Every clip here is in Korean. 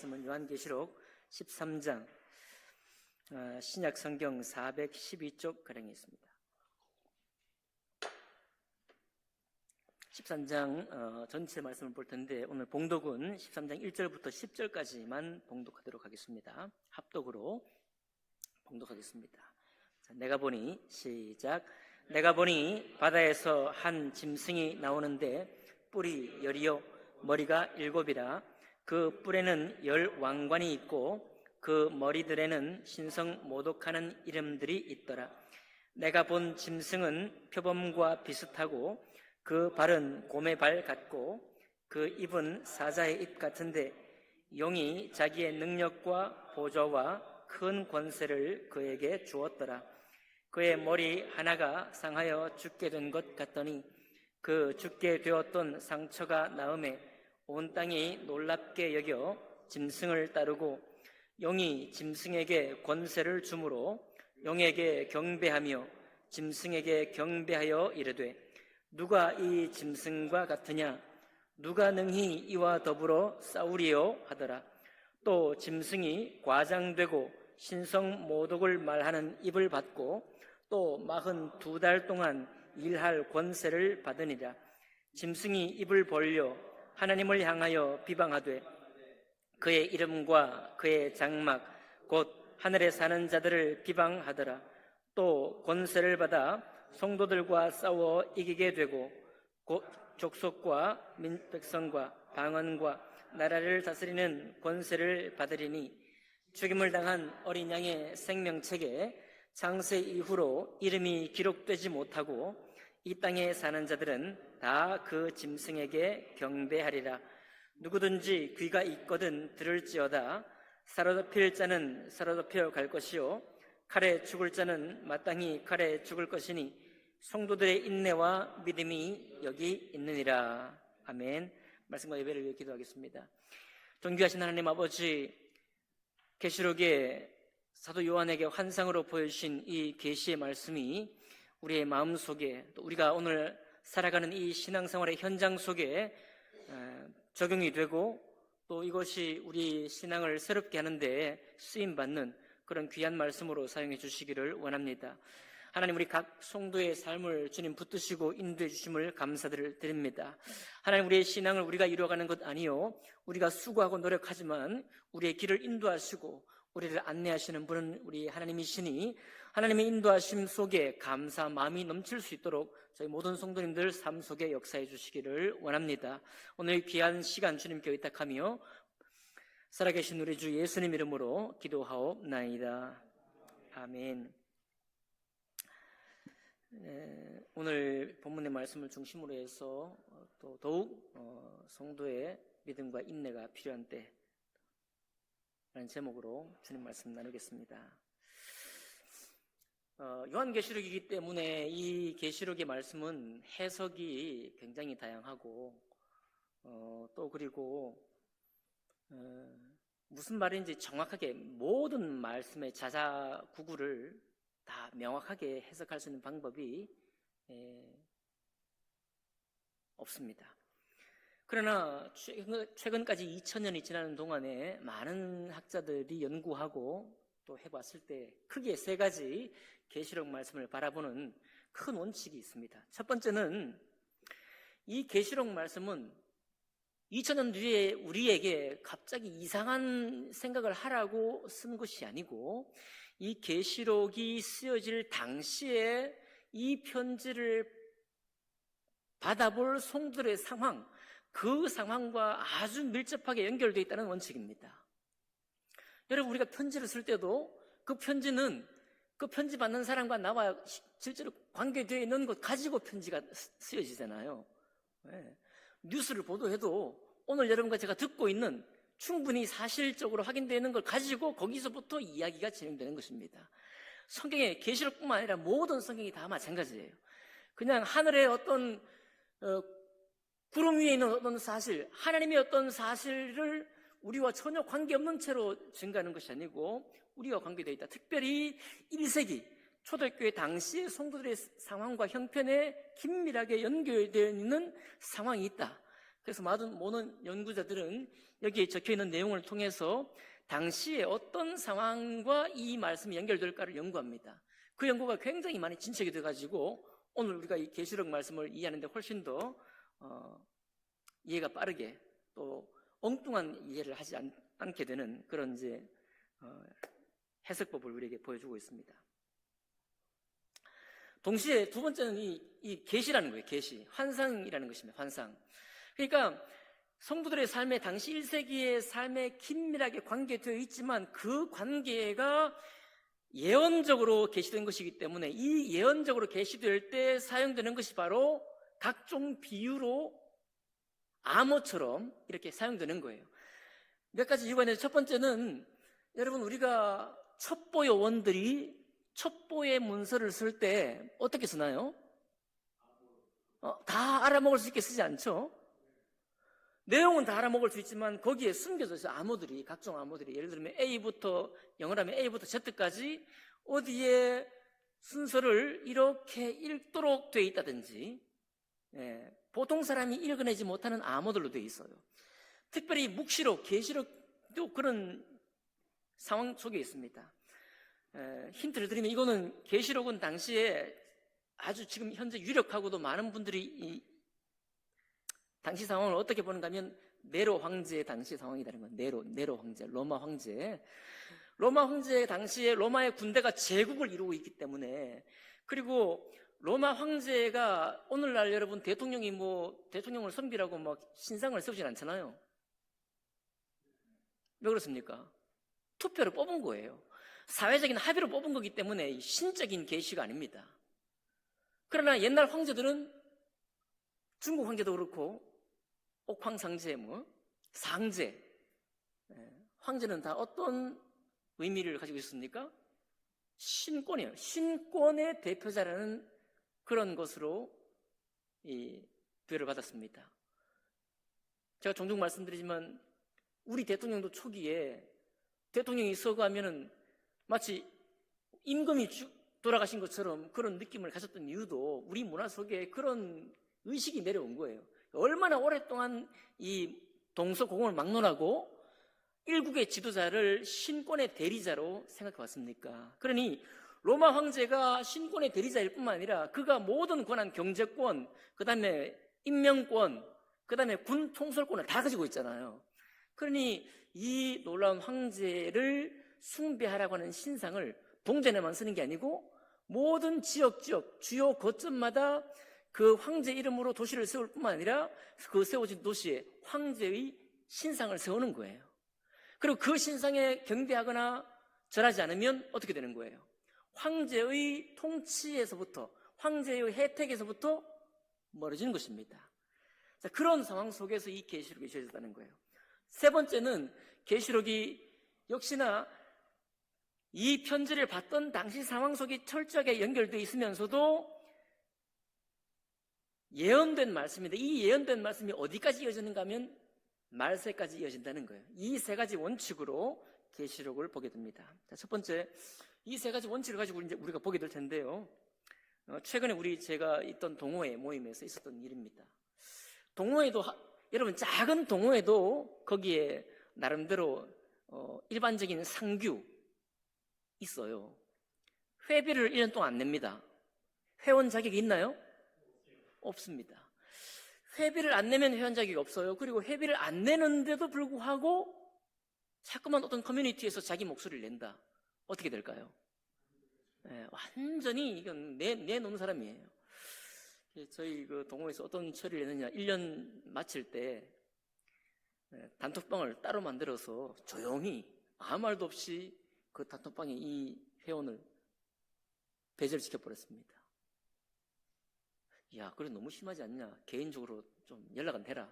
말씀은 요한계시록 13장 신약 성경 412쪽 가량에 있습니다. 13장 전체 말씀을 볼 텐데 오늘 봉독은 13장 1절부터 10절까지만 봉독하도록 하겠습니다. 합독으로 봉독하겠습니다. 자, 내가 보니 시작. 내가 보니 바다에서 한 짐승이 나오는데 뿔이 10이요 머리가 7이라. 그 뿔에는 10 왕관이 있고 그 머리들에는 신성 모독하는 이름들이 있더라. 내가 본 짐승은 표범과 비슷하고 그 발은 곰의 발 같고 그 입은 사자의 입 같은데 용이 자기의 능력과 보좌와 큰 권세를 그에게 주었더라. 그의 머리 하나가 상하여 죽게 된 것 같더니 그 죽게 되었던 상처가 나음에 온 땅이 놀랍게 여겨 짐승을 따르고 용이 짐승에게 권세를 주므로 용에게 경배하며 짐승에게 경배하여 이르되 누가 이 짐승과 같으냐? 누가 능히 이와 더불어 싸우리요? 하더라. 또 짐승이 과장되고 신성 모독을 말하는 입을 받고 또 42달 동안 일할 권세를 받으니라. 짐승이 입을 벌려 하나님을 향하여 비방하되 그의 이름과 그의 장막 곧 하늘에 사는 자들을 비방하더라. 또 권세를 받아 성도들과 싸워 이기게 되고 곧 족속과 백성과 방언과 나라를 다스리는 권세를 받으리니 죽임을 당한 어린 양의 생명책에 창세 이후로 이름이 기록되지 못하고 이 땅에 사는 자들은 다 그 짐승에게 경배하리라. 누구든지 귀가 있거든 들을지어다. 사로잡힐 자는 사로잡혀 갈 것이요 칼에 죽을 자는 마땅히 칼에 죽을 것이니 성도들의 인내와 믿음이 여기 있느니라. 아멘. 말씀과 예배를 위해 기도하겠습니다. 존귀하신 하나님 아버지, 계시록에 사도 요한에게 환상으로 보여주신 이 계시의 말씀이 우리의 마음속에 또 우리가 오늘 살아가는 이 신앙생활의 현장 속에 적용이 되고 또 이것이 우리 신앙을 새롭게 하는데 쓰임받는 그런 귀한 말씀으로 사용해 주시기를 원합니다. 하나님, 우리 각 성도의 삶을 주님 붙드시고 인도해 주심을 감사드립니다. 하나님, 우리의 신앙을 우리가 이루어가는 것 아니요 우리가 수고하고 노력하지만 우리의 길을 인도하시고 우리를 안내하시는 분은 우리 하나님이시니 하나님의 인도하심 속에 감사 마음이 넘칠 수 있도록 저희 모든 성도님들 삶 속에 역사해 주시기를 원합니다. 오늘 귀한 시간 주님께 의탁하며 살아계신 우리 주 예수님 이름으로 기도하옵나이다. 아멘. 오늘 본문의 말씀을 중심으로 해서 또 더욱 성도의 믿음과 인내가 필요한 때라는 제목으로 주님 말씀 나누겠습니다. 요한계시록이기 때문에 이 계시록의 말씀은 해석이 굉장히 다양하고 또 그리고 무슨 말인지 정확하게 모든 말씀의 자자구구를 다 명확하게 해석할 수 있는 방법이 없습니다. 그러나 최근까지 2000년이 지나는 동안에 많은 학자들이 연구하고 또 해봤을 때 크게 세 가지 계시록 말씀을 바라보는 큰 원칙이 있습니다. 첫 번째는 이 계시록 말씀은 2000년 뒤에 우리에게 갑자기 이상한 생각을 하라고 쓴 것이 아니고 이 계시록이 쓰여질 당시에 이 편지를 받아볼 성도들의 상황, 그 상황과 아주 밀접하게 연결되어 있다는 원칙입니다. 여러분, 우리가 편지를 쓸 때도 그 편지는 그 편지 받는 사람과 나와 실제로 관계되어 있는 것 가지고 편지가 쓰여지잖아요. 네. 뉴스를 보도해도 오늘 여러분과 제가 듣고 있는 충분히 사실적으로 확인되어 있는 걸 가지고 거기서부터 이야기가 진행되는 것입니다. 성경의 계시록뿐만 아니라 모든 성경이 다 마찬가지예요. 그냥 하늘의 어떤 구름 위에 있는 어떤 사실, 하나님의 어떤 사실을 우리와 전혀 관계없는 채로 증가하는 것이 아니고 우리와 관계되어 있다. 특별히 1세기 초대교회 당시의 성도들의 상황과 형편에 긴밀하게 연결되어 있는 상황이 있다. 그래서 모든 연구자들은 여기에 적혀있는 내용을 통해서 당시에 어떤 상황과 이 말씀이 연결될까를 연구합니다. 그 연구가 굉장히 많이 진척이 돼가지고 오늘 우리가 이 계시록 말씀을 이해하는데 훨씬 더 이해가 빠르게 또 엉뚱한 이해를 하지 않게 되는 그런 이제 해석법을 우리에게 보여주고 있습니다. 동시에 두 번째는 이 계시라는 거예요. 계시, 환상이라는 것입니다. 환상. 그러니까 성도들의 삶에 당시 1세기의 삶에 긴밀하게 관계되어 있지만 그 관계가 예언적으로 계시된 것이기 때문에 이 예언적으로 계시될 때 사용되는 것이 바로 각종 비유로 암호처럼 이렇게 사용되는 거예요. 몇 가지 이유가 있는데 첫 번째는 여러분 우리가 첩보 요원들이 첩보의 문서를 쓸 때 어떻게 쓰나요? 다 알아먹을 수 있게 쓰지 않죠? 내용은 다 알아먹을 수 있지만 거기에 숨겨져 있어요. 암호들이, 각종 암호들이. 예를 들면 영어라면 A부터 Z까지 어디에 순서를 이렇게 읽도록 되어 있다든지, 보통 사람이 읽어내지 못하는 암호들로 되어 있어요. 특별히 묵시록, 계시록도 그런 상황 속에 있습니다. 힌트를 드리면 이거는 계시록은 당시에 아주 지금 현재 유력하고도 많은 분들이 당시 상황을 어떻게 보는가 하면 네로 황제의 당시 상황이라는 거예요. 네로 황제, 로마 황제 당시에 로마의 군대가 제국을 이루고 있기 때문에, 그리고 로마 황제가 오늘날 여러분 대통령을 섬기라고 막 신상을 세우진 않잖아요. 왜 그렇습니까? 투표로 뽑은 거예요. 사회적인 합의로 뽑은 거기 때문에 신적인 계시가 아닙니다. 그러나 옛날 황제들은 중국 황제도 그렇고 옥황상제, 상제, 황제는 다 어떤 의미를 가지고 있습니까? 신권이에요. 신권의 대표자라는 그런 것으로 부여를 받았습니다. 제가 종종 말씀드리지만 우리 대통령도 초기에 대통령이 서거하면은 마치 임금이 돌아가신 것처럼 그런 느낌을 가졌던 이유도 우리 문화 속에 그런 의식이 내려온 거예요. 얼마나 오랫동안 이 동서고금을 막론하고 일국의 지도자를 신권의 대리자로 생각해 왔습니까? 그러니 로마 황제가 신권의 대리자일 뿐만 아니라 그가 모든 권한, 경제권, 그 다음에 임명권, 그 다음에 군 통솔권을 다 가지고 있잖아요. 그러니 이 놀라운 황제를 숭배하라고 하는 신상을 동전에만 쓰는 게 아니고 모든 지역, 주요 거점마다 그 황제 이름으로 도시를 세울 뿐만 아니라 그 세워진 도시에 황제의 신상을 세우는 거예요. 그리고 그 신상에 경배하거나 절하지 않으면 어떻게 되는 거예요? 황제의 통치에서부터, 황제의 혜택에서부터 멀어지는 것입니다. 자, 그런 상황 속에서 이 계시록이 주어졌다는 거예요. 세 번째는 계시록이 역시나 이 편지를 받던 당시 상황 속에 철저하게 연결되어 있으면서도 예언된 말씀인데 이 예언된 말씀이 어디까지 이어지는가 하면 말세까지 이어진다는 거예요. 이 세 가지 원칙으로 계시록을 보게 됩니다. 자, 첫 번째, 이 세 가지 원칙을 가지고 이제 우리가 보게 될 텐데요. 최근에 제가 있던 동호회 모임에서 있었던 일입니다. 동호회도 여러분 작은 동호회도 거기에 나름대로 일반적인 상규 있어요. 회비를 1년 동안 안 냅니다. 회원 자격이 있나요? 없습니다. 회비를 안 내면 회원 자격이 없어요. 그리고 회비를 안 내는데도 불구하고 자꾸만 어떤 커뮤니티에서 자기 목소리를 낸다. 어떻게 될까요? 완전히 이건 내놓은 사람이에요. 저희 그 동호회에서 어떤 처리를 했느냐, 1년 마칠 때 단톡방을 따로 만들어서 조용히 아무 말도 없이 그 단톡방에 이 회원을 배제시켜버렸습니다. 야, 그래 너무 심하지 않냐? 개인적으로 좀 연락은 해라.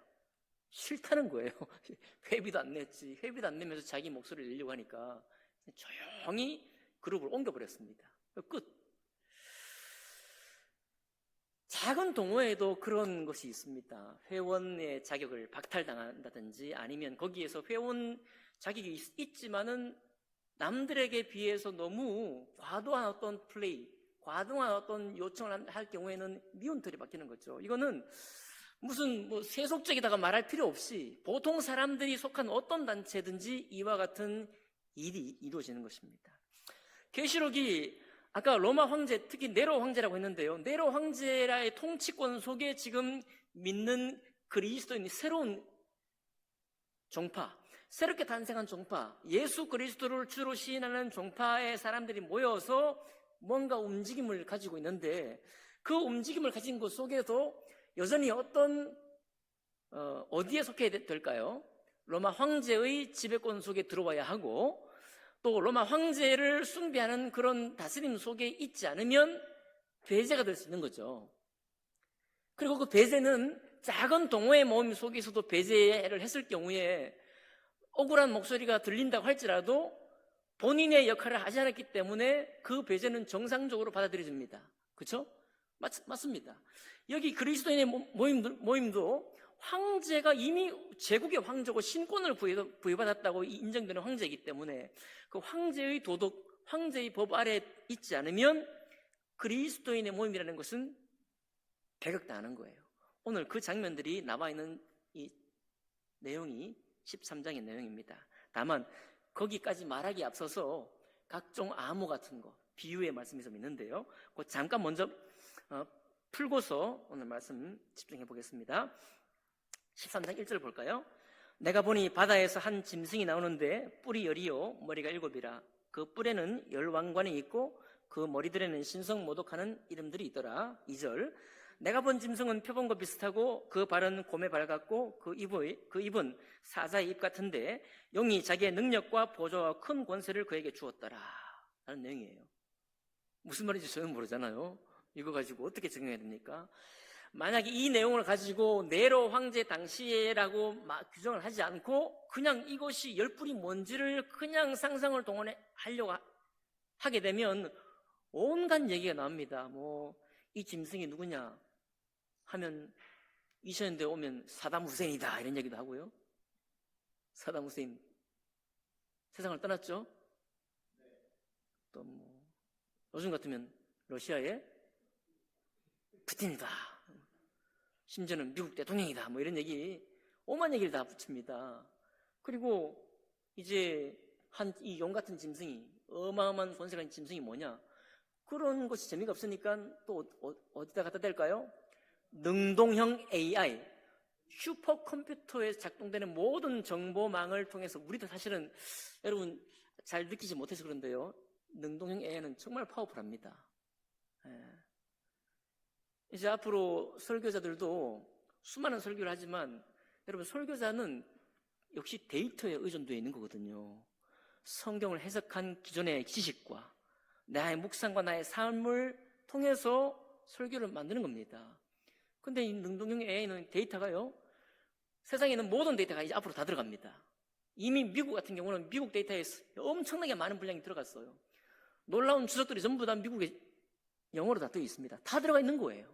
싫다는 거예요. 회비도 안 냈지. 회비도 안 내면서 자기 목소리를 내려고 하니까 조용히 그룹을 옮겨버렸습니다. 끝. 작은 동호회에도 그런 것이 있습니다. 회원의 자격을 박탈당한다든지 아니면 거기에서 회원 자격이 있지만은 남들에게 비해서 너무 과도한 어떤 플레이, 과도한 어떤 요청을 할 경우에는 미운털이 박히는 거죠. 이거는 무슨 세속적이다가 말할 필요 없이 보통 사람들이 속한 어떤 단체든지 이와 같은 일이 이루어지는 것입니다. 계시록이 아까 로마 황제, 특히 네로 황제라고 했는데요. 네로 황제라의 통치권 속에 지금 믿는 그리스도인이 새로운 종파, 새롭게 탄생한 종파, 예수 그리스도를 주로 시인하는 종파의 사람들이 모여서 뭔가 움직임을 가지고 있는데, 그 움직임을 가진 것 속에서 여전히 어디에 속해야 될까요? 로마 황제의 지배권 속에 들어와야 하고, 또 로마 황제를 숭배하는 그런 다스림 속에 있지 않으면 배제가 될 수 있는 거죠. 그리고 그 배제는 작은 동호회 모임 속에서도 배제를 했을 경우에 억울한 목소리가 들린다고 할지라도 본인의 역할을 하지 않았기 때문에 그 배제는 정상적으로 받아들여집니다. 그렇죠? 맞습니다. 여기 그리스도인의 모임도 황제가 이미 제국의 황제고 신권을 부여받았다고 인정되는 황제이기 때문에 그 황제의 도덕, 황제의 법 아래 있지 않으면 그리스도인의 모임이라는 것은 배격당하는 거예요. 오늘 그 장면들이 나와 있는 이 내용이 13장의 내용입니다. 다만 거기까지 말하기에 앞서서 각종 암호 같은 거, 비유의 말씀이 좀 있는데요. 그 잠깐 먼저 풀고서 오늘 말씀 집중해 보겠습니다. 13장 1절 볼까요? 내가 보니 바다에서 한 짐승이 나오는데 뿔이 10이요 머리가 7이라. 그 뿔에는 10왕관이 있고 그 머리들에는 신성모독하는 이름들이 있더라. 2절 내가 본 짐승은 표범과 비슷하고 그 발은 곰의 발 같고 그 입은 사자의 입 같은데 영이 자기의 능력과 보좌와 큰 권세를 그에게 주었더라 라는 내용이에요. 무슨 말인지 저는 모르잖아요. 이거 가지고 어떻게 적용해야 됩니까? 만약에 이 내용을 가지고 네로 황제 당시에라고 규정을 하지 않고 그냥 이것이 열뿔이 뭔지를 그냥 상상을 동원하려고 하게 되면 온갖 얘기가 나옵니다. 이 짐승이 누구냐 하면 2000년대 오면 사담 후세인이다 이런 얘기도 하고요. 사담 후세인 세상을 떠났죠. 또 요즘 같으면 러시아의 푸틴이다, 심지어는 미국 대통령이다 이런 얘기, 오만 얘기를 다 붙입니다. 그리고 이제 이 용 같은 짐승이, 어마어마한 권세가 있는 짐승이 뭐냐, 그런 것이 재미가 없으니까 또 어디다 갖다 댈까요? 능동형 AI, 슈퍼컴퓨터에 작동되는 모든 정보망을 통해서 우리도 사실은 여러분 잘 느끼지 못해서 그런데요, 능동형 AI는 정말 파워풀합니다. 이제 앞으로 설교자들도 수많은 설교를 하지만 여러분 설교자는 역시 데이터에 의존되어 있는 거거든요. 성경을 해석한 기존의 지식과 나의 묵상과 나의 삶을 통해서 설교를 만드는 겁니다. 근데 이 능동형 AI는 데이터가요, 세상에 있는 모든 데이터가 이제 앞으로 다 들어갑니다. 이미 미국 같은 경우는 미국 데이터에 엄청나게 많은 분량이 들어갔어요. 놀라운 주석들이 전부 다 미국에 영어로 다 되어 있습니다. 다 들어가 있는 거예요.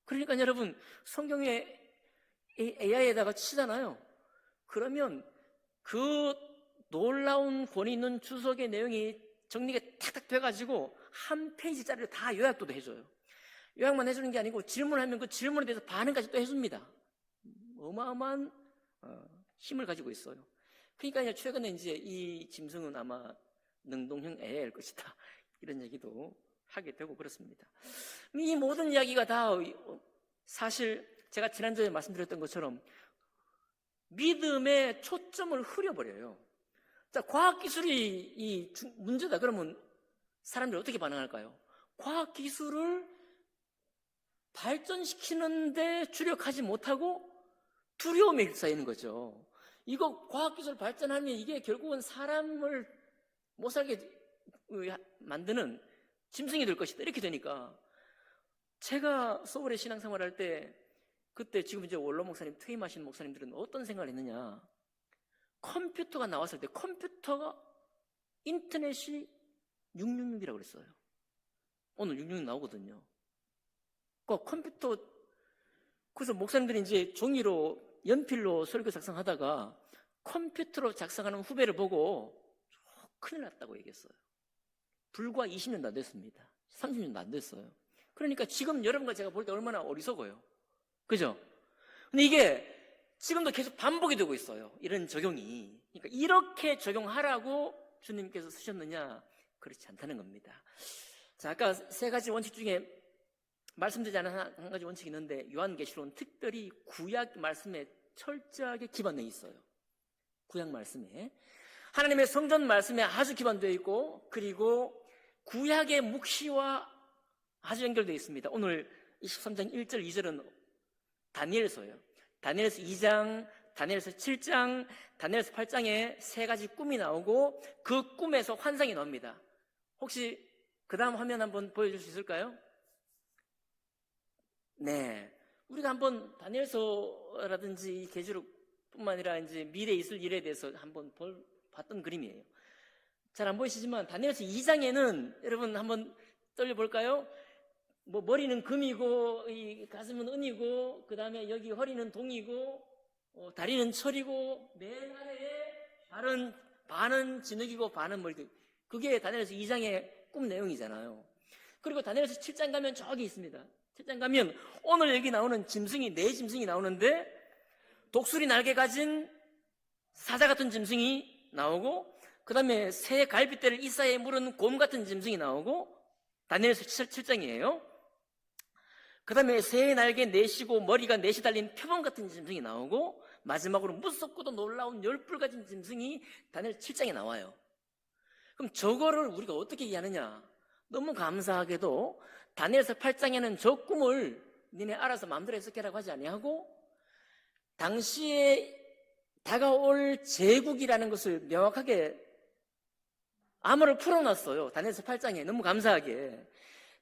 그러니까 여러분 성경에 AI에다가 치잖아요. 그러면 그 놀라운 권위 있는 주석의 내용이 정리가 탁탁 돼가지고 한 페이지짜리를 다 요약도 해줘요. 요약만 해주는 게 아니고 질문하면 그 질문에 대해서 반응까지 또 해줍니다. 어마어마한 힘을 가지고 있어요. 그러니까 최근에 이제 이 짐승은 아마 능동형 AI일 것이다 이런 얘기도 하게 되고 그렇습니다. 이 모든 이야기가 다 사실 제가 지난주에 말씀드렸던 것처럼 믿음의 초점을 흐려버려요. 자, 과학기술이 이 문제다 그러면 사람들이 어떻게 반응할까요? 과학기술을 발전시키는데 주력하지 못하고 두려움에 휩싸이는 거죠. 이거 과학기술 발전하면 이게 결국은 사람을 못 살게 만드는 짐승이 될 것이다 이렇게 되니까, 제가 서울에 신앙생활할 때 그때 지금 이제 원로 목사님 퇴임하신 목사님들은 어떤 생각을 했느냐, 컴퓨터가 나왔을 때 컴퓨터가 인터넷이 666이라고 그랬어요. 오늘 666 나오거든요. 그 컴퓨터, 그래서 목사님들이 이제 종이로 연필로 설교 작성하다가 컴퓨터로 작성하는 후배를 보고 큰일 났다고 얘기했어요. 불과 20년도 안 됐습니다. 30년도 안 됐어요. 그러니까 지금 여러분과 제가 볼 때 얼마나 어리석어요. 그죠? 근데 이게 지금도 계속 반복이 되고 있어요. 이런 적용이. 그러니까 이렇게 적용하라고 주님께서 쓰셨느냐? 그렇지 않다는 겁니다. 자, 아까 세 가지 원칙 중에 말씀드리지 않은 한 가지 원칙이 있는데 요한계시록은 특별히 구약 말씀에 철저하게 기반되어 있어요. 구약 말씀에. 하나님의 성전 말씀에 아주 기반되어 있고, 그리고 구약의 묵시와 아주 연결되어 있습니다. 오늘 23장 1절 2절은 다니엘서예요. 다니엘서 2장, 다니엘서 7장, 다니엘서 8장에 세 가지 꿈이 나오고 그 꿈에서 환상이 나옵니다. 혹시 그 다음 화면 한번 보여줄 수 있을까요? 네. 우리가 한번 다니엘서라든지 계시록뿐만 아니라 이제 미래에 있을 일에 대해서 한번 봤던 그림이에요. 잘 안 보이시지만 다니엘서 2장에는 여러분 한번 떨려볼까요? 뭐 머리는 금이고 이 가슴은 은이고 그 다음에 여기 허리는 동이고 다리는 철이고 맨 아래에 반은 진흙이고 반은 머리. 그게 다니엘서 2장의 꿈 내용이잖아요. 그리고 다니엘서 7장 가면 저기 있습니다. 7장 가면 오늘 여기 나오는 짐승이 네 짐승이 나오는데 독수리 날개 가진 사자 같은 짐승이 나오고 그 다음에 새 갈빗대를 이사에 물은 곰 같은 짐승이 나오고 다니엘서 7장이에요. 그 다음에 새의 날개 넷이고 머리가 넷이 달린 표범 같은 짐승이 나오고 마지막으로 무섭고도 놀라운 열불 가진 짐승이 다니엘 7장에 나와요. 그럼 저거를 우리가 어떻게 이해하느냐? 너무 감사하게도 다니엘서 8장에는 저 꿈을 니네 알아서 마음대로 해석해라고 하지 아니하고 당시에 다가올 제국이라는 것을 명확하게 암호를 풀어놨어요. 다니엘서 8장에 너무 감사하게.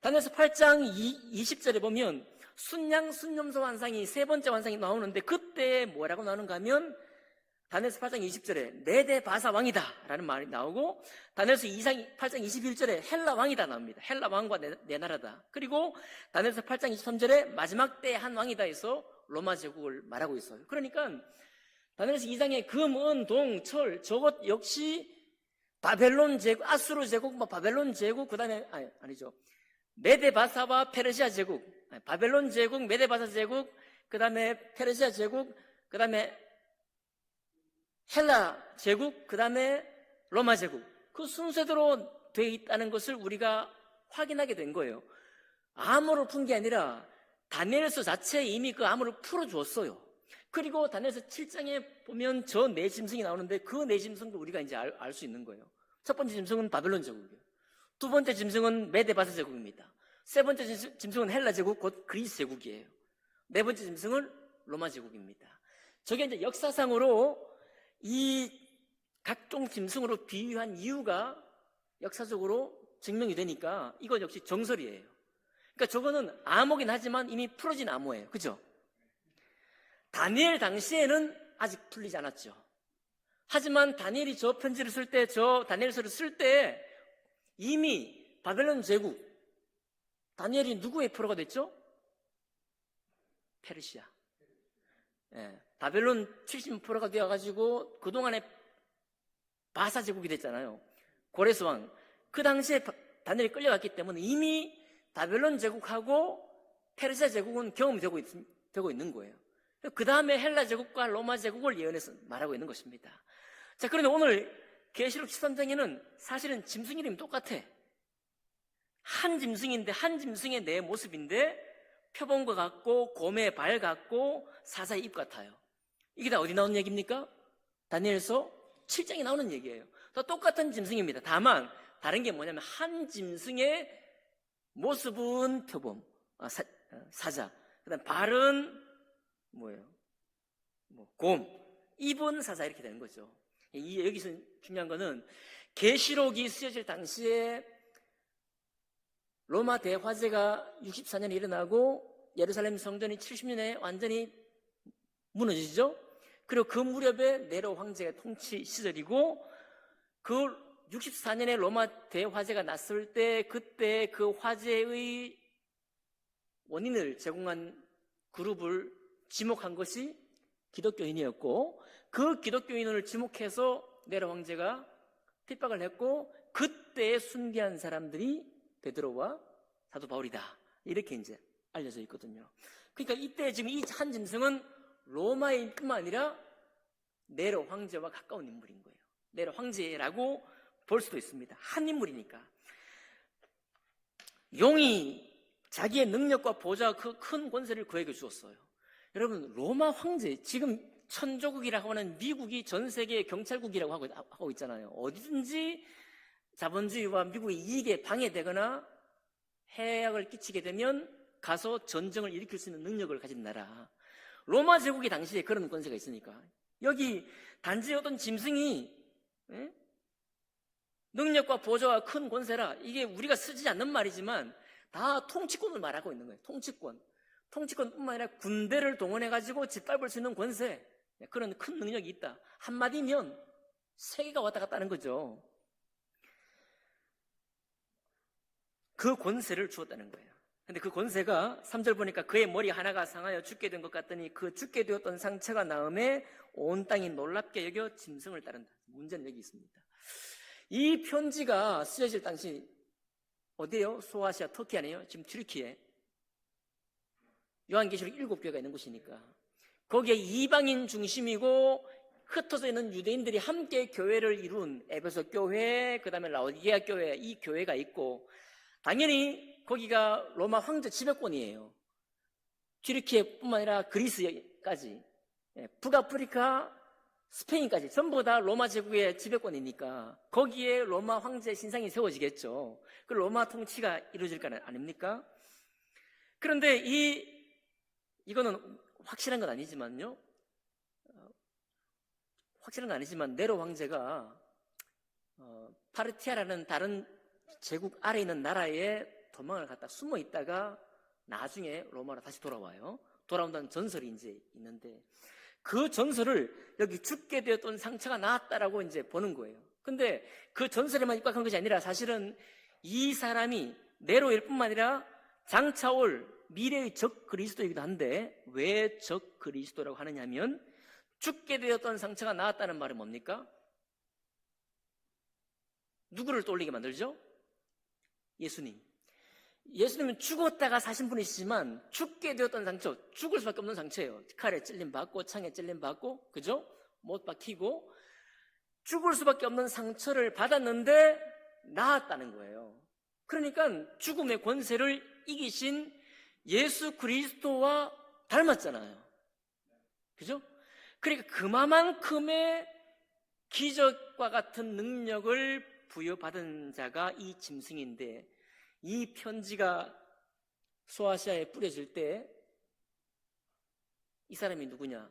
다니엘서 8장 20절에 보면 순양 순염소 환상이 세 번째 환상이 나오는데 그때 뭐라고 나오는가 하면 다니엘서 8장 20절에 메데바사 왕이다 라는 말이 나오고 다니엘서 8장 21절에 헬라 왕이다 나옵니다. 헬라 왕과 내 나라다. 그리고 다니엘서 8장 23절에 마지막 때 한 왕이다 해서 로마 제국을 말하고 있어요. 그러니까 다니엘서 2장의 금, 은, 동, 철 저것 역시 바벨론 제국, 아수르 제국, 바벨론 제국, 그 다음에 아니죠. 메데바사와 페르시아 제국, 바벨론 제국, 메데바사 제국, 그 다음에 페르시아 제국, 그 다음에 헬라 제국, 그 다음에 로마 제국. 그 순서대로 되어 있다는 것을 우리가 확인하게 된 거예요. 암호를 푼 게 아니라 다니엘서 자체에 이미 그 암호를 풀어주었어요. 그리고 다니엘서 7장에 보면 저 네 짐승이 나오는데 그 네 짐승도 우리가 이제 알 수 있는 거예요. 첫 번째 짐승은 바벨론 제국이에요. 두 번째 짐승은 메데바사 제국입니다. 세 번째 짐승은 헬라 제국, 곧 그리스 제국이에요. 네 번째 짐승은 로마 제국입니다. 저게 이제 역사상으로 이 각종 짐승으로 비유한 이유가 역사적으로 증명이 되니까 이건 역시 정설이에요. 그러니까 저거는 암호긴 하지만 이미 풀어진 암호예요. 그죠? 다니엘 당시에는 아직 풀리지 않았죠. 하지만 다니엘이 저 편지를 쓸 때, 저 다니엘서를 쓸 때 이미 바벨론 제국, 다니엘이 누구의 포로가 됐죠? 페르시아. 바벨론 70%가 되어가지고 그동안에 바사 제국이 됐잖아요. 고레스 왕. 그 당시에 다니엘이 끌려갔기 때문에 이미 바벨론 제국하고 페르시아 제국은 경험이 되고 있는 거예요. 그 다음에 헬라 제국과 로마 제국을 예언해서 말하고 있는 것입니다. 자, 그런데 오늘 계시록 13장에는 사실은 짐승 이름이 똑같아. 한 짐승인데 한 짐승의 내 모습인데 표범과 같고 곰의 발 같고 사자의 입 같아요. 이게 다 어디 나오는 얘기입니까? 다니엘서 7장에 나오는 얘기예요. 다 똑같은 짐승입니다. 다만 다른 게 뭐냐면 한 짐승의 모습은 표범, 사자. 그다음 발은 뭐예요? 곰, 입은 사자 이렇게 되는 거죠. 여기서 중요한 거는 계시록이 쓰여질 당시에 로마 대화재가 64년에 일어나고 예루살렘 성전이 70년에 완전히 무너지죠. 그리고 그 무렵에 네로 황제의 통치 시절이고 그 64년에 로마 대화재가 났을 때 그때 그 화재의 원인을 제공한 그룹을 지목한 것이 기독교인이었고 그 기독교인을 지목해서 네로 황제가 핍박을 했고 그때 순교한 사람들이 베드로와 사도 바울이다. 이렇게 이제 알려져 있거든요. 그러니까 이때 지금 이 한 짐승은 로마인 뿐만 아니라 네로 황제와 가까운 인물인 거예요. 네로 황제라고 볼 수도 있습니다. 한 인물이니까. 용이 자기의 능력과 보좌 그 큰 권세를 그에게 주었어요. 여러분, 로마 황제, 지금 천조국이라고 하는 미국이 전 세계 경찰국이라고 하고 있잖아요. 어디든지 자본주의와 미국의 이익에 방해되거나 해악을 끼치게 되면 가서 전쟁을 일으킬 수 있는 능력을 가진 나라. 로마 제국이 당시에 그런 권세가 있으니까. 여기 단지 어떤 짐승이 능력과 보좌와 큰 권세라, 이게 우리가 쓰지 않는 말이지만 다 통치권을 말하고 있는 거예요. 통치권뿐만 아니라 군대를 동원해가지고 짓밟을 수 있는 권세, 그런 큰 능력이 있다. 한마디면 세계가 왔다 갔다 하는 거죠. 그 권세를 주었다는 거예요. 근데 그 권세가 3절 보니까 그의 머리 하나가 상하여 죽게 된 것 같더니 그 죽게 되었던 상처가 나음에 온 땅이 놀랍게 여겨 짐승을 따른다. 문제는 여기 있습니다. 이 편지가 쓰여질 당시 어디에요? 소아시아, 터키 아니에요? 지금 튀르키예. 요한계시록 7교회가 있는 곳이니까. 거기에 이방인 중심이고 흩어져 있는 유대인들이 함께 교회를 이룬 에베소 교회, 그 다음에 라오디게아 교회, 이 교회가 있고, 당연히 거기가 로마 황제 지배권이에요. 튀르키예뿐만 아니라 그리스까지, 북아프리카, 스페인까지 전부 다 로마 제국의 지배권이니까 거기에 로마 황제 신상이 세워지겠죠. 그 로마 통치가 이루어질 거 아닙니까? 그런데 이거는 확실한 건 아니지만요. 확실한 건 아니지만 네로 황제가 파르티아라는 다른 제국 아래 있는 나라에 도망을 갔다 숨어 있다가 나중에 로마로 다시 돌아와요. 돌아온다는 전설이 이제 있는데 그 전설을 여기 죽게 되었던 상처가 나았다라고 이제 보는 거예요. 근데 그 전설에만 입각한 것이 아니라 사실은 이 사람이 네로일 뿐만 아니라 장차 올 미래의 적 그리스도이기도 한데 왜 적 그리스도라고 하느냐 하면 죽게 되었던 상처가 나았다는 말은 뭡니까? 누구를 떠올리게 만들죠? 예수님. 예수님은 죽었다가 사신 분이시지만 죽게 되었던 상처, 죽을 수밖에 없는 상처예요. 칼에 찔림받고 창에 찔림받고, 그죠? 못 박히고 죽을 수밖에 없는 상처를 받았는데 나았다는 거예요. 그러니까 죽음의 권세를 이기신 예수 그리스도와 닮았잖아요. 그죠? 그러니까 그만큼의 기적과 같은 능력을 부여받은 자가 이 짐승인데 이 편지가 소아시아에 뿌려질 때 이 사람이 누구냐?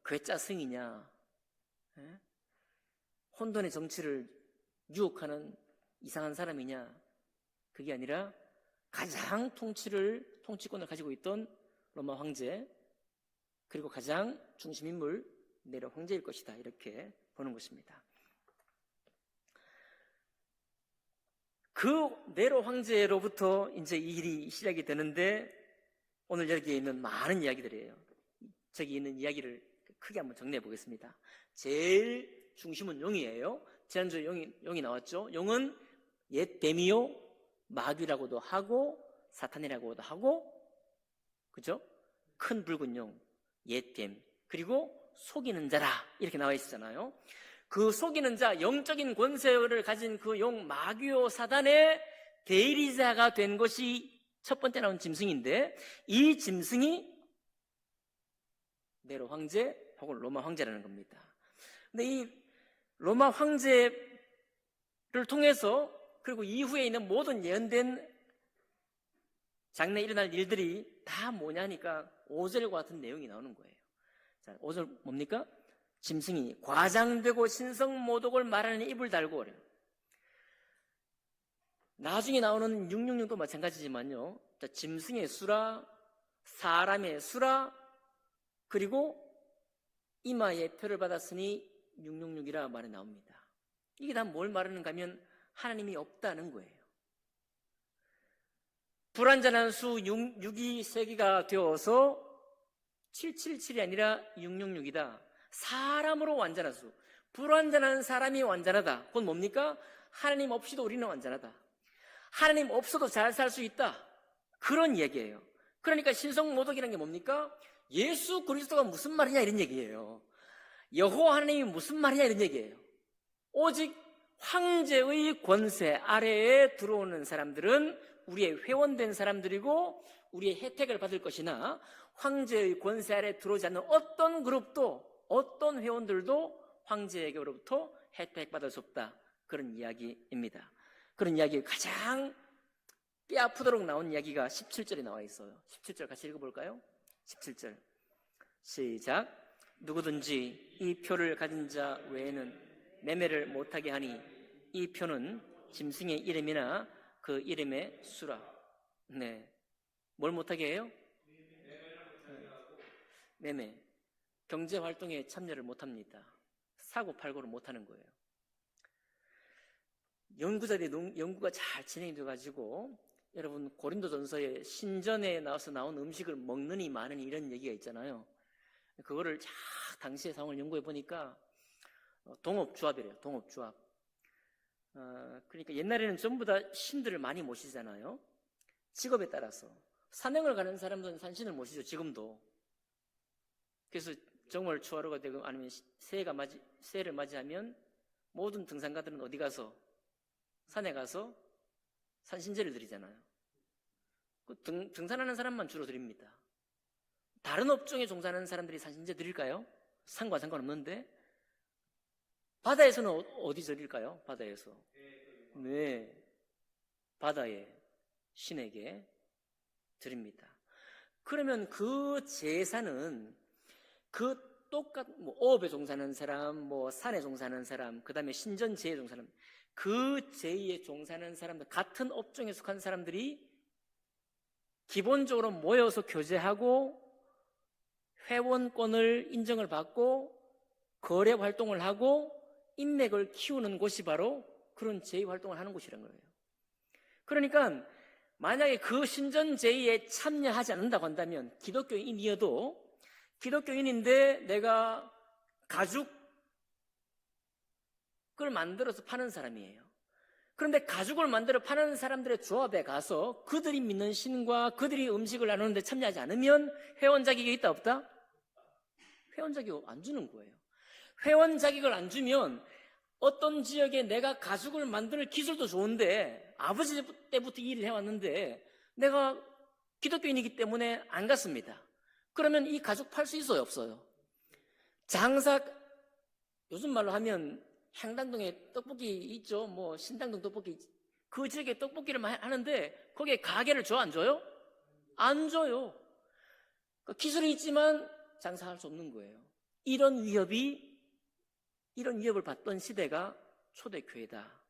괴짜 승이냐? 혼돈의 정치를 유혹하는 이상한 사람이냐? 그게 아니라 가장 통치권을 가지고 있던 로마 황제, 그리고 가장 중심인물 네로 황제일 것이다, 이렇게 보는 것입니다. 그 네로 황제로부터 이제 이 일이 시작이 되는데 오늘 여기에 있는 많은 이야기들이에요. 저기 있는 이야기를 크게 한번 정리해 보겠습니다. 제일 중심은 용이에요. 지난주에 용이 나왔죠. 용은 옛 뱀이요, 마귀라고도 하고 사탄이라고도 하고, 그죠? 큰 붉은 용, 옛 뱀, 그리고 속이는 자라, 이렇게 나와 있잖아요. 그 속이는 자, 영적인 권세를 가진 그 용 마귀오 사단의 대리자가 된 것이 첫 번째 나온 짐승인데, 이 짐승이 네로 황제 혹은 로마 황제라는 겁니다. 근데 이 로마 황제를 통해서 그리고 이후에 있는 모든 예언된 장래에 일어날 일들이 다 뭐냐니까 5절과 같은 내용이 나오는 거예요. 자, 5절 뭡니까? 짐승이 과장되고 신성모독을 말하는 입을 달고 그래요. 나중에 나오는 666도 마찬가지지만요. 자, 짐승의 수라, 사람의 수라, 그리고 이마에 표를 받았으니 666이라 말이 나옵니다. 이게 다 뭘 말하는가 하면 하나님이 없다는 거예요. 불완전한 수 6이 세기가 되어서 777이 아니라 666이다. 사람으로 완전한 수. 불완전한 사람이 완전하다. 그건 뭡니까? 하나님 없이도 우리는 완전하다. 하나님 없어도 잘 살 수 있다. 그런 얘기예요. 그러니까 신성모독이라는 게 뭡니까? 예수 그리스도가 무슨 말이냐 이런 얘기예요. 여호와 하나님이 무슨 말이냐 이런 얘기예요. 오직 황제의 권세 아래에 들어오는 사람들은 우리의 회원된 사람들이고 우리의 혜택을 받을 것이나 황제의 권세 아래에 들어오지 않는 어떤 그룹도 어떤 회원들도 황제에게로부터 혜택받을 수 없다. 그런 이야기입니다. 그런 이야기 가장 뼈 아프도록 나온 이야기가 17절에 나와 있어요. 17절 같이 읽어볼까요? 17절 시작. 누구든지 이 표를 가진 자 외에는 매매를 못하게 하니 이 표는 짐승의 이름이나 그 이름의 수라. 네, 뭘 못하게 해요? 매매. 경제활동에 참여를 못합니다. 사고팔고를 못하는 거예요. 연구자들이 연구가 잘 진행이 돼가지고 여러분 고린도전서에 신전에 나와서 나온 음식을 먹느니 마느니 이런 얘기가 있잖아요. 그거를 쫙 당시의 상황을 연구해 보니까 동업조합이래요. 동업조합. 그러니까 옛날에는 전부 다 신들을 많이 모시잖아요. 직업에 따라서 산행을 가는 사람들은 산신을 모시죠. 지금도. 그래서 정월 초하루가 되고 아니면 새해를 맞이하면 모든 등산가들은 어디 가서 산에 가서 산신제를 드리잖아요. 등산하는 사람만 주로 드립니다. 다른 업종에 종사하는 사람들이 산신제 드릴까요? 상과 상관없는데. 바다에서는 어디 드릴까요? 바다에서. 네, 바다에 신에게 드립니다. 그러면 그 제사는 그 어업에 종사하는 사람, 산에 종사하는 사람, 그 다음에 신전제에 종사하는 그 제의에 종사하는 사람들, 같은 업종에 속한 사람들이 기본적으로 모여서 교제하고 회원권을 인정을 받고 거래 활동을 하고 인맥을 키우는 곳이 바로 그런 제의 활동을 하는 곳이란 거예요. 그러니까 만약에 그 신전 제의에 참여하지 않는다고 한다면 기독교인이어도 기독교인인데 내가 가죽을 만들어서 파는 사람이에요. 그런데 가죽을 만들어 파는 사람들의 조합에 가서 그들이 믿는 신과 그들이 음식을 나누는데 참여하지 않으면 회원 자격이 있다 없다? 회원 자격 안 주는 거예요. 회원 자격을 안 주면 어떤 지역에 내가 가죽을 만들 기술도 좋은데 아버지 때부터 일을 해왔는데 내가 기독교인이기 때문에 안 갔습니다. 그러면 이 가죽 팔 수 있어요 없어요? 장사 요즘 말로 하면 행당동에 떡볶이 있죠. 신당동 떡볶이 그 지역에 떡볶이를 하는데 거기에 가게를 줘 안 줘요? 안 줘요. 기술이 있지만 장사할 수 없는 거예요. 이런 위협을 받던 시대가 초대교회다.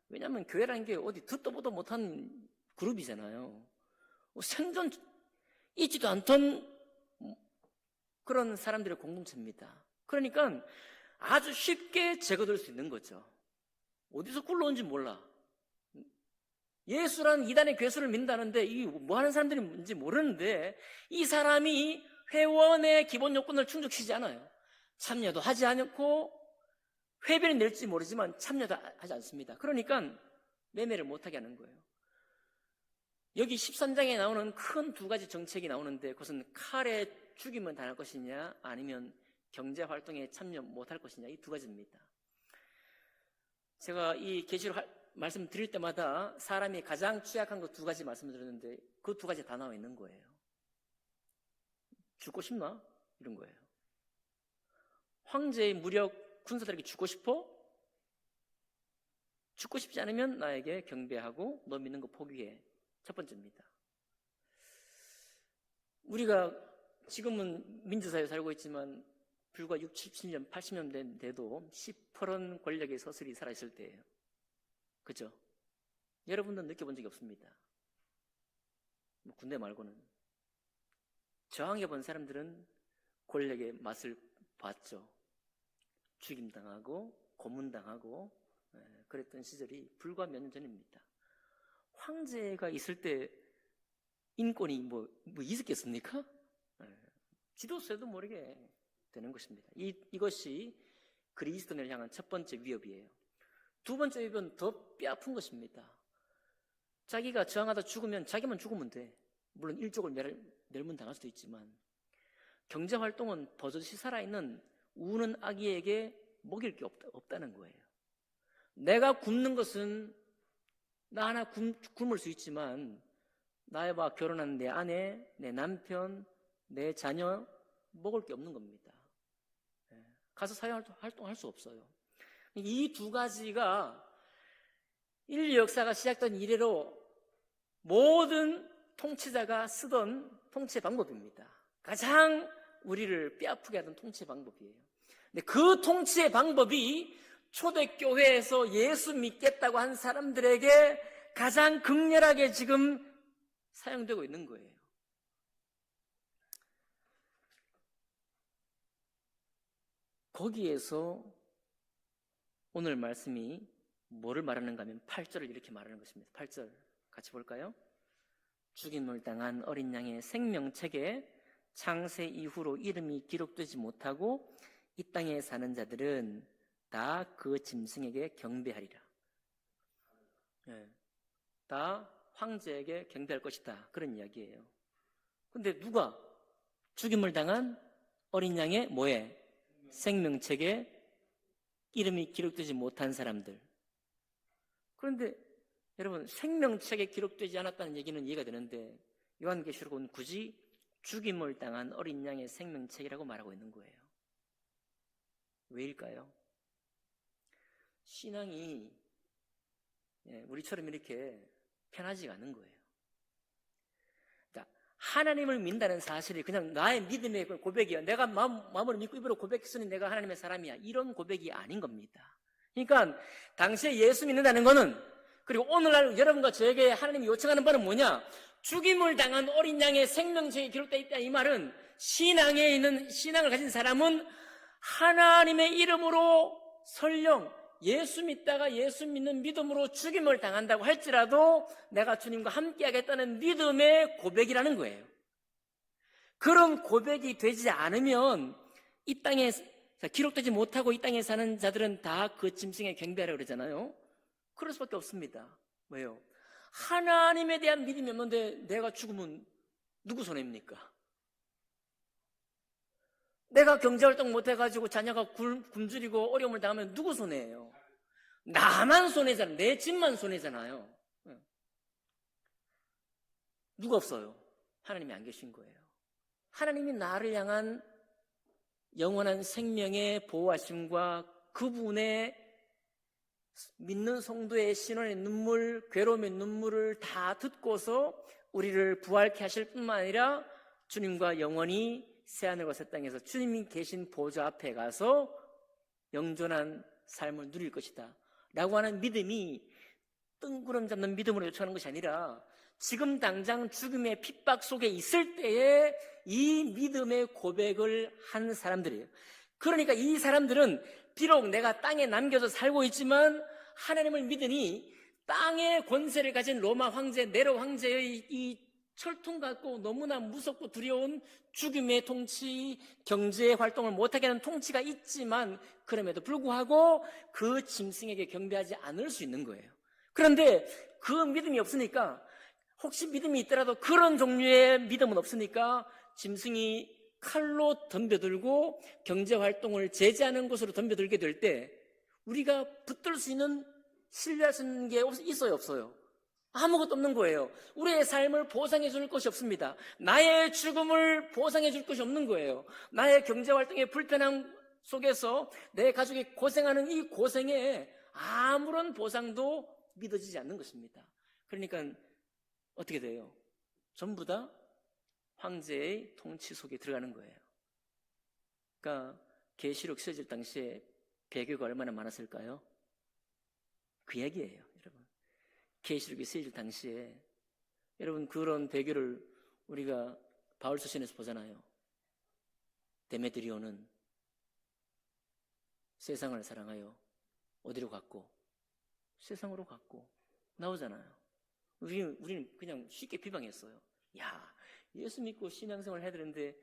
왜냐하면 교회라는 게 어디 듣도 보도 못한 그룹이잖아요. 생존 있지도 않던 그런 사람들의 공동체입니다. 그러니까 아주 쉽게 제거될 수 있는 거죠. 어디서 굴러온지 몰라. 예수라는 이단의 괴수를 믿는다는데 이 뭐 하는 사람들인지 모르는데 이 사람이 회원의 기본 요건을 충족시키지 않아요. 참여도 하지 않고 회비는 낼지 모르지만 참여도 하지 않습니다. 그러니까 매매를 못하게 하는 거예요. 여기 13장에 나오는 큰 두 가지 정책이 나오는데 그것은 칼에 죽임을 당할 것이냐 아니면 경제활동에 참여 못할 것이냐 이 두 가지입니다. 제가 이 계시록 말씀드릴 때마다 사람이 가장 취약한 거 두 가지 말씀을 드렸는데 그 두 가지 다 나와 있는 거예요. 죽고 싶나? 이런 거예요. 황제의 무력 군사들에게 죽고 싶어? 죽고 싶지 않으면 나에게 경배하고 너 믿는 거 포기해. 첫 번째입니다. 우리가 지금은 민주사회에 살고 있지만 불과 60, 70년, 80년 돼도 시퍼런 권력의 서슬이 살아있을 때예요. 그죠? 여러분들은 느껴본 적이 없습니다. 군대 말고는. 저항해본 사람들은 권력의 맛을 봤죠. 죽임당하고 고문당하고 그랬던 시절이 불과 몇 년 전입니다. 황제가 있을 때 인권이 뭐 있었겠습니까? 지도세도 모르게 되는 것입니다. 이것이 그리스도인을 향한 첫 번째 위협이에요. 두 번째 위협은 더 뼈아픈 것입니다. 자기가 저항하다 죽으면 자기만 죽으면 돼. 물론 일족을 멸문당할 수도 있지만 경제활동은 버젓이 살아있는 우는 아기에게 먹일 게 없다는 거예요. 내가 굶는 것은 나 하나 굶을 수 있지만 나와 결혼한 내 아내, 내 남편, 내 자녀 먹을 게 없는 겁니다. 가서 사회활동할 수 없어요. 이 두 가지가 인류 역사가 시작된 이래로 모든 통치자가 쓰던 통치 방법입니다. 가장 우리를 뼈아프게 하던 통치 방법이에요. 근데 그 통치의 방법이 초대교회에서 예수 믿겠다고 한 사람들에게 가장 극렬하게 지금 사용되고 있는 거예요. 거기에서 오늘 말씀이 뭐를 말하는가 하면 8절을 이렇게 말하는 것입니다. 8절 같이 볼까요? 죽임을 당한 어린 양의 생명책에 창세 이후로 이름이 기록되지 못하고 이 땅에 사는 자들은 다 그 짐승에게 경배하리라. 다 황제에게 경배할 것이다. 그런 이야기예요. 근데 누가? 죽임을 당한 어린 양의 뭐에? 생명책에 이름이 기록되지 못한 사람들. 그런데 여러분, 생명책에 기록되지 않았다는 얘기는 이해가 되는데 요한계시록은 굳이 죽임을 당한 어린 양의 생명책이라고 말하고 있는 거예요. 왜일까요? 신앙이 우리처럼 이렇게 편하지가 않은 거예요. 그러니까 하나님을 믿는다는 사실이 그냥 나의 믿음의 고백이야. 내가 마음으로 믿고 입으로 고백했으니 내가 하나님의 사람이야. 이런 고백이 아닌 겁니다. 그러니까 당시에 예수 믿는다는 거는, 그리고 오늘날 여러분과 저에게 하나님이 요청하는 바는 뭐냐? 죽임을 당한 어린 양의 생명책에 기록되어 있다. 이 말은 신앙을 가진 사람은 하나님의 이름으로 설령 예수 믿다가 예수 믿는 믿음으로 죽임을 당한다고 할지라도 내가 주님과 함께 하겠다는 믿음의 고백이라는 거예요. 그런 고백이 되지 않으면 이 땅에 기록되지 못하고 이 땅에 사는 자들은 다 그 짐승에 경배하라고 그러잖아요. 그럴 수밖에 없습니다. 왜요? 하나님에 대한 믿음이 없는데 내가 죽으면 누구 손해입니까? 내가 경제활동 못해가지고 자녀가 굶주리고 어려움을 당하면 누구 손해예요? 나만 손해잖아요. 내 집만 손해잖아요. 누가 없어요? 하나님이 안 계신 거예요. 하나님이 나를 향한 영원한 생명의 보호하심과 그분의 믿는 성도의 신원의 눈물, 괴로움의 눈물을 다 듣고서 우리를 부활케 하실 뿐만 아니라 주님과 영원히 새하늘과 새 땅에서 주님이 계신 보좌 앞에 가서 영존한 삶을 누릴 것이다 라고 하는 믿음이 뜬구름 잡는 믿음으로 요청하는 것이 아니라 지금 당장 죽음의 핍박 속에 있을 때에 이 믿음의 고백을 한 사람들이에요. 그러니까 이 사람들은 비록 내가 땅에 남겨져 살고 있지만 하나님을 믿으니 땅의 권세를 가진 로마 황제 네로 황제의 이 철통 같고 너무나 무섭고 두려운 죽음의 통치, 경제 활동을 못하게 하는 통치가 있지만 그럼에도 불구하고 그 짐승에게 경배하지 않을 수 있는 거예요. 그런데 그 믿음이 없으니까, 혹시 믿음이 있더라도 그런 종류의 믿음은 없으니까 짐승이 칼로 덤벼들고 경제 활동을 제재하는 곳으로 덤벼들게 될 때 우리가 붙들 수 있는, 신뢰할 수 있는 게 있어요, 없어요? 아무것도 없는 거예요. 우리의 삶을 보상해 줄 것이 없습니다. 나의 죽음을 보상해 줄 것이 없는 거예요. 나의 경제활동의 불편함 속에서 내 가족이 고생하는 이 고생에 아무런 보상도 믿어지지 않는 것입니다. 그러니까 어떻게 돼요? 전부 다 황제의 통치 속에 들어가는 거예요. 그러니까 계시록 쓰여질 당시에 배교가 얼마나 많았을까요? 그 얘기예요, 여러분. 계시록이 쓰여질 당시에 여러분 그런 배교를 우리가 바울서신에서 보잖아요. 데메드리오는 세상을 사랑하여 어디로 갔고? 세상으로 갔고 나오잖아요. 우리는 그냥 쉽게 비방했어요. 야, 예수 믿고 신앙생활 해야 되는데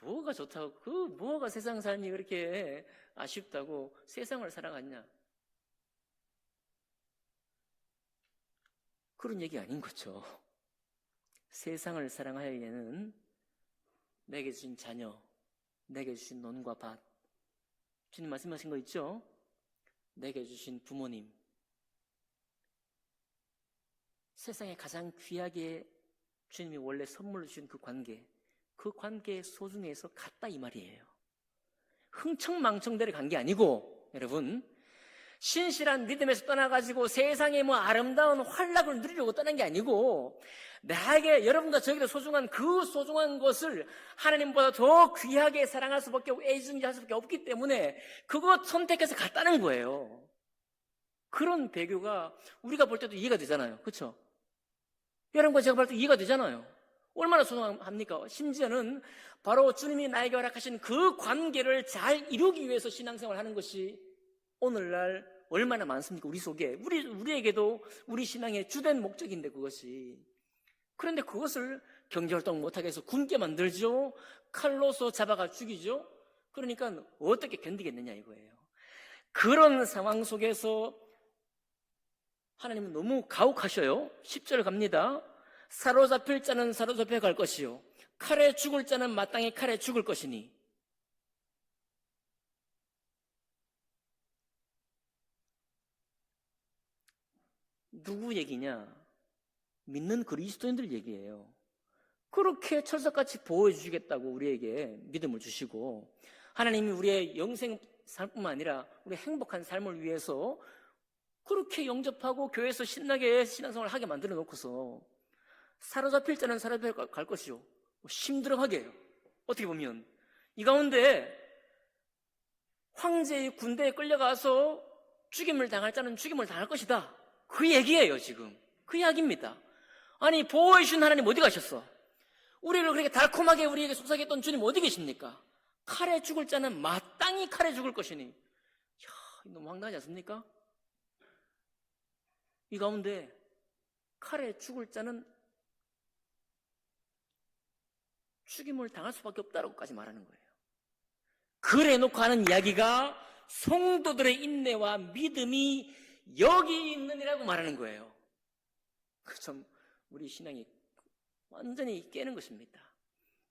뭐가 좋다고, 뭐가 세상 삶이 그렇게 아쉽다고 세상을 사랑하냐? 그런 얘기 아닌 거죠. 세상을 사랑하기에는 내게 주신 자녀, 내게 주신 논과 밭, 주님 말씀하신 거 있죠? 내게 주신 부모님, 세상에 가장 귀하게 주님이 원래 선물로 주신 그 관계의 소중에서 갔다 이 말이에요. 흥청망청대로 간 게 아니고, 여러분, 신실한 믿음에서 떠나가지고 세상의 아름다운 환락을 누리려고 떠난 게 아니고, 나에게 여러분과 저에게도 소중한 그 소중한 것을 하나님보다 더 귀하게 사랑할 수밖에 없고 애증할 수밖에 없기 때문에 그것 선택해서 갔다는 거예요. 그런 배교가 우리가 볼 때도 이해가 되잖아요. 그렇죠? 여러분과 제가 볼 때 이해가 되잖아요. 얼마나 소중합니까? 심지어는 바로 주님이 나에게 허락하신 그 관계를 잘 이루기 위해서 신앙생활을 하는 것이 오늘날 얼마나 많습니까? 우리 속에. 우리에게도 우리 신앙의 주된 목적인데 그것이. 그런데 그것을 경제활동 못하게 해서 굶게 만들죠. 칼로서 잡아가 죽이죠. 그러니까 어떻게 견디겠느냐 이거예요. 그런 상황 속에서 하나님은 너무 가혹하셔요. 10절 갑니다. 사로잡힐 자는 사로잡혀 갈 것이요 칼에 죽을 자는 마땅히 칼에 죽을 것이니. 누구 얘기냐? 믿는 그리스도인들 얘기예요. 그렇게 철석같이 보호해 주시겠다고 우리에게 믿음을 주시고, 하나님이 우리의 영생 삶뿐만 아니라 우리의 행복한 삶을 위해서 그렇게 영접하고 교회에서 신나게 신앙생활을 하게 만들어 놓고서 사로잡힐 자는 사로잡혀 갈 것이요 힘들어하게 해요. 어떻게 보면 이 가운데 황제의 군대에 끌려가서 죽임을 당할 자는 죽임을 당할 것이다. 그 얘기예요. 지금 그 이야기입니다. 아니, 보호해 주신 하나님 어디 가셨어? 우리를 그렇게 달콤하게 우리에게 속삭여 했던 주님 어디 계십니까? 칼에 죽을 자는 마땅히 칼에 죽을 것이니. 이야, 너무 황당하지 않습니까? 이 가운데 칼에 죽을 자는 죽임을 당할 수밖에 없다라고까지 말하는 거예요. 그래 놓고 하는 이야기가 성도들의 인내와 믿음이 여기 있느니라고 말하는 거예요. 참 우리 신앙이 완전히 깨는 것입니다.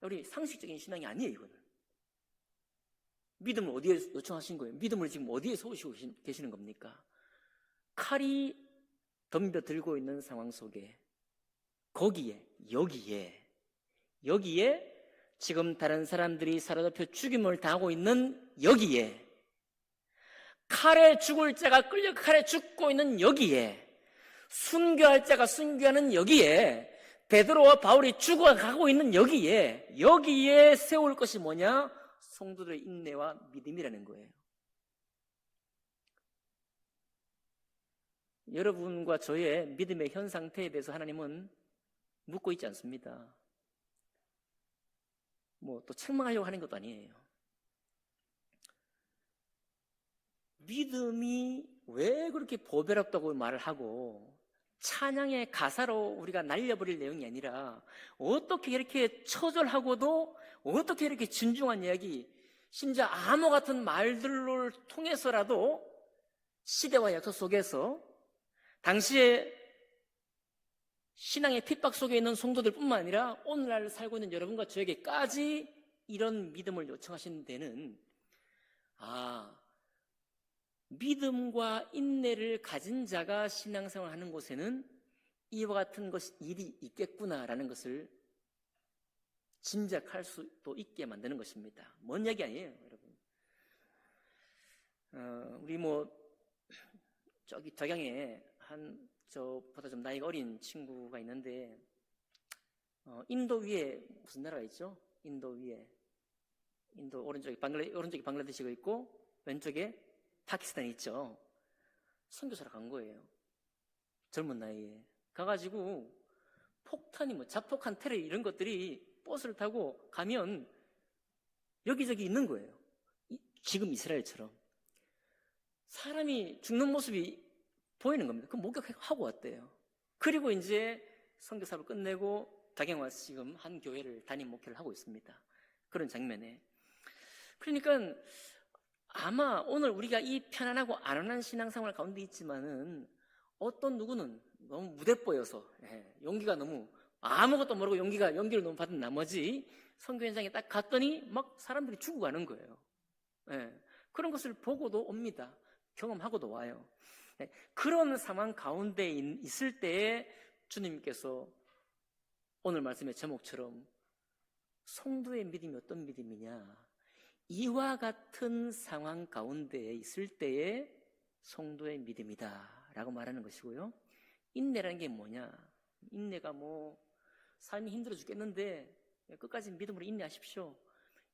우리 상식적인 신앙이 아니에요. 이거는 믿음을 어디에 요청하신 거예요? 믿음을 지금 어디에 세우시고 계시는 겁니까? 칼이 덤벼들고 있는 상황 속에, 거기에, 여기에 지금 다른 사람들이 사로잡혀 죽임을 당하고 있는 여기에, 칼에 죽을 자가 끌려 칼에 죽고 있는 여기에, 순교할 자가 순교하는 여기에, 베드로와 바울이 죽어가고 있는 여기에 세울 것이 뭐냐? 성도들의 인내와 믿음이라는 거예요. 여러분과 저의 믿음의 현 상태에 대해서 하나님은 묻고 있지 않습니다. 또 책망하려고 하는 것도 아니에요. 믿음이 왜 그렇게 보배롭다고 말을 하고 찬양의 가사로 우리가 날려버릴 내용이 아니라 어떻게 이렇게 처절하고도 어떻게 이렇게 진중한 이야기, 심지어 암호 같은 말들을 통해서라도 시대와 역사 속에서 당시에 신앙의 핍박 속에 있는 성도들 뿐만 아니라 오늘날 살고 있는 여러분과 저에게까지 이런 믿음을 요청하시는 데는 믿음과 인내를 가진 자가 신앙생활을 하는 곳에는 이와 같은 일이 있겠구나라는 것을 짐작할 수도 있게 만드는 것입니다. 먼 얘기 아니에요, 여러분. 우리 저기 덕양에 저보다 좀 나이가 어린 친구가 있는데, 인도 위에 무슨 나라가 있죠? 인도 위에. 오른쪽에 방글라데시가 있고, 왼쪽에 파키스탄이 있죠. 선교사로 간 거예요. 젊은 나이에. 가가지고, 폭탄이 자폭한 테러 이런 것들이 버스를 타고 가면 여기저기 있는 거예요. 지금 이스라엘처럼. 사람이 죽는 모습이 보이는 겁니다. 그 목격하고 왔대요. 그리고 이제 선교사를 끝내고 덕양 와서 지금 한 교회를 담임 목회를 하고 있습니다. 그런 장면에. 그러니까 아마 오늘 우리가 이 편안하고 안온한 신앙생활 가운데 있지만은 어떤 누구는 너무 무대뽀여서 용기가 너무 아무것도 모르고 용기를 너무 받은 나머지 선교 현장에 딱 갔더니 막 사람들이 죽어가는 거예요. 예, 그런 것을 보고도 옵니다. 경험하고도 와요. 예, 그런 상황 가운데 있을 때에 주님께서 오늘 말씀의 제목처럼 성도의 믿음이 어떤 믿음이냐, 이와 같은 상황 가운데 있을 때에 성도의 믿음이다 라고 말하는 것이고요. 인내라는 게 뭐냐, 인내가 삶이 힘들어 죽겠는데 끝까지 믿음으로 인내하십시오,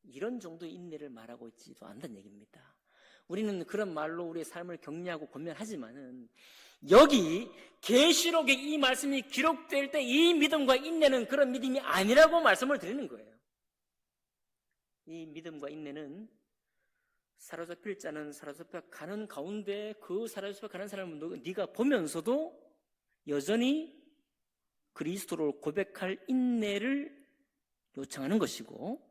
이런 정도의 인내를 말하고 있지도 않다는 얘기입니다. 우리는 그런 말로 우리의 삶을 격려하고 권면하지만은 여기 계시록에 이 말씀이 기록될 때 이 믿음과 인내는 그런 믿음이 아니라고 말씀을 드리는 거예요. 이 믿음과 인내는 사로잡힐 자는 사로잡혀 가는 가운데 그 사로잡혀 가는 사람을 네가 보면서도 여전히 그리스도를 고백할 인내를 요청하는 것이고,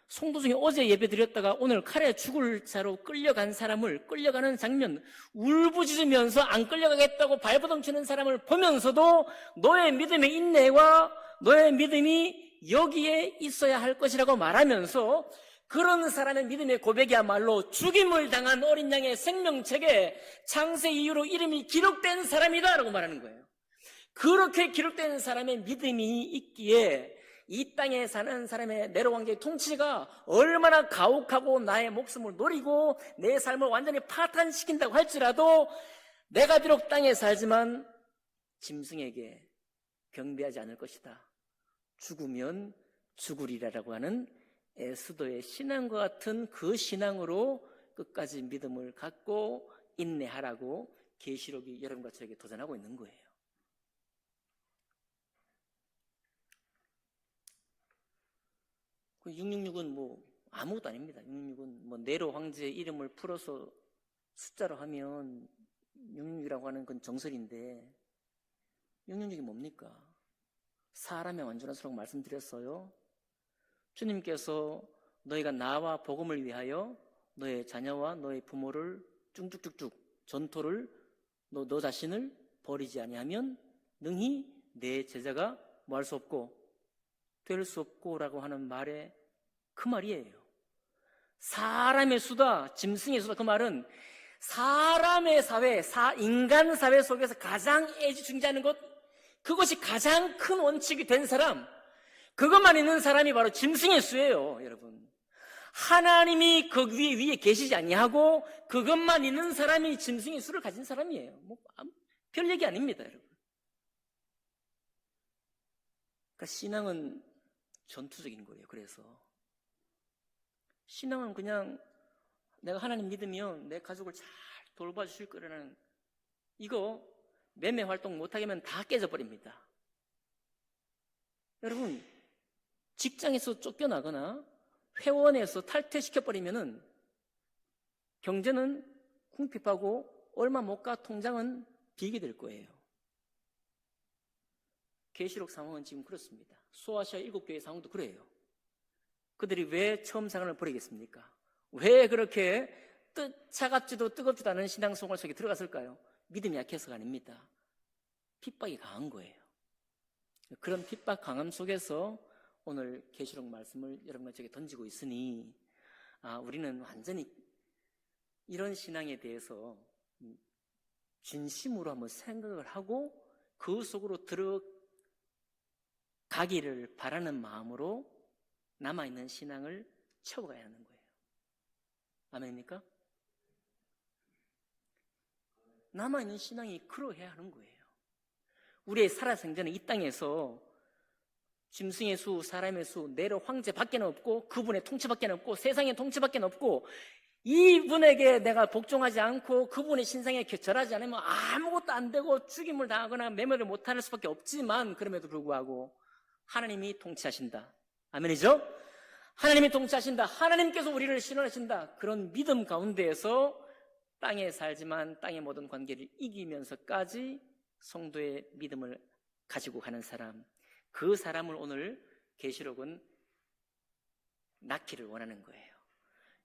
성도 중에 어제 예배 드렸다가 오늘 칼에 죽을 자로 끌려간 사람을, 끌려가는 장면, 울부짖으면서 안 끌려가겠다고 발버둥치는 사람을 보면서도 너의 믿음의 인내와 너의 믿음이 여기에 있어야 할 것이라고 말하면서, 그런 사람의 믿음의 고백이야말로 죽임을 당한 어린 양의 생명책에 창세 이후로 이름이 기록된 사람이다 라고 말하는 거예요. 그렇게 기록된 사람의 믿음이 있기에 이 땅에 사는 사람의 네로 왕제의 통치가 얼마나 가혹하고 나의 목숨을 노리고 내 삶을 완전히 파탄시킨다고 할지라도 내가 비록 땅에 살지만 짐승에게 경배하지 않을 것이다, 죽으면 죽으리라라고 하는 에스더의 신앙과 같은 그 신앙으로 끝까지 믿음을 갖고 인내하라고 계시록이 여러분과 저에게 도전하고 있는 거예요. 그 666은 아무것도 아닙니다. 666은 네로 황제의 이름을 풀어서 숫자로 하면 666이라고 하는 건 정설인데, 666이 뭡니까? 사람의 완전한 수라고 말씀드렸어요. 주님께서 너희가 나와 복음을 위하여 너의 자녀와 너의 부모를 쭉쭉쭉쭉 전토를 너 자신을 버리지 아니하면 능히 내 제자가 뭐 할 수 없고 될 수 없고 라고 하는 말에 그 말이에요. 사람의 수다, 짐승의 수다, 그 말은 사람의 사회, 인간 사회 속에서 가장 애지중지하는 것, 그것이 가장 큰 원칙이 된 사람, 그것만 있는 사람이 바로 짐승의 수예요, 여러분. 하나님이 그 위에 계시지 아니하고 그것만 있는 사람이 짐승의 수를 가진 사람이에요. 별 얘기 아닙니다, 여러분. 그러니까 신앙은 전투적인 거예요. 그래서 신앙은 그냥 내가 하나님 믿으면 내 가족을 잘 돌봐주실 거라는, 이거 매매 활동 못하게 하면 다 깨져버립니다. 여러분, 직장에서 쫓겨나거나 회원에서 탈퇴시켜버리면은 경제는 궁핍하고 얼마 못 가 통장은 비게 될 거예요. 계시록 상황은 지금 그렇습니다. 소아시아 7교회 상황도 그래요. 그들이 왜 처음 상황을 버리겠습니까? 왜 그렇게 차갑지도 뜨겁지도 않은 신앙생활 속에 들어갔을까요? 믿음이 약해서가 아닙니다. 핍박이 강한 거예요. 그런 핍박 강함 속에서 오늘 계시록 말씀을 여러분과 저에게 던지고 있으니, 우리는 완전히 이런 신앙에 대해서 진심으로 한번 생각을 하고 그 속으로 들어가기를 바라는 마음으로 남아있는 신앙을 채워가야 하는 거예요. 아멘입니까? 남아있는 신앙이 그러해야 하는 거예요. 우리의 살아생전에 이 땅에서 짐승의 수, 사람의 수, 네로 황제밖에 없고 그분의 통치밖에 없고 세상의 통치밖에 없고, 이분에게 내가 복종하지 않고 그분의 신상에 절하지 않으면 아무것도 안 되고 죽임을 당하거나 매매를 못할 수밖에 없지만, 그럼에도 불구하고 하나님이 통치하신다. 아멘이죠? 하나님이 통치하신다. 하나님께서 우리를 신원하신다. 그런 믿음 가운데에서 땅에 살지만 땅의 모든 관계를 이기면서까지 성도의 믿음을 가지고 가는 사람, 그 사람을 오늘 계시록은 낳기를 원하는 거예요.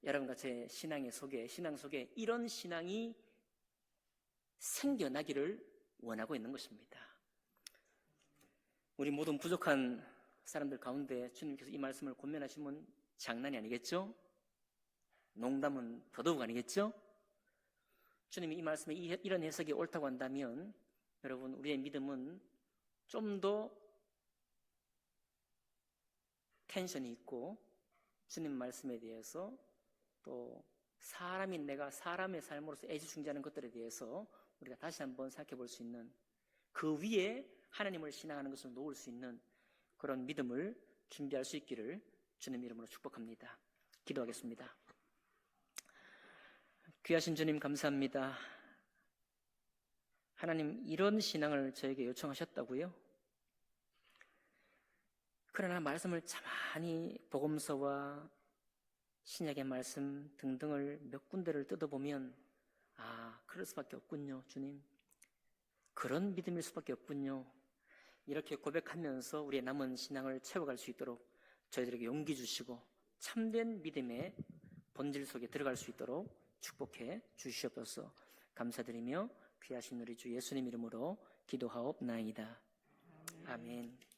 여러분과 제 신앙 속에 이런 신앙이 생겨나기를 원하고 있는 것입니다. 우리 모든 부족한 사람들 가운데 주님께서 이 말씀을 권면하시면 장난이 아니겠죠? 농담은 더더욱 아니겠죠? 주님이 이 말씀에 이런 해석이 옳다고 한다면 여러분, 우리의 믿음은 좀 더 텐션이 있고 주님 말씀에 대해서 또 내가 사람의 삶으로서 애지중지하는 것들에 대해서 우리가 다시 한번 생각해 볼 수 있는, 그 위에 하나님을 신앙하는 것을 놓을 수 있는 그런 믿음을 준비할 수 있기를 주님 이름으로 축복합니다. 기도하겠습니다. 귀하신 주님 감사합니다. 하나님, 이런 신앙을 저에게 요청하셨다고요? 그러나 말씀을 가만히 복음서와 신약의 말씀 등등을 몇 군데를 뜯어보면 그럴 수밖에 없군요. 주님, 그런 믿음일 수밖에 없군요. 이렇게 고백하면서 우리의 남은 신앙을 채워갈 수 있도록 저희들에게 용기 주시고 참된 믿음의 본질 속에 들어갈 수 있도록 축복해 주시옵소서. 감사드리며 귀하신 우리 주 예수님 이름으로 기도하옵나이다. 아멘.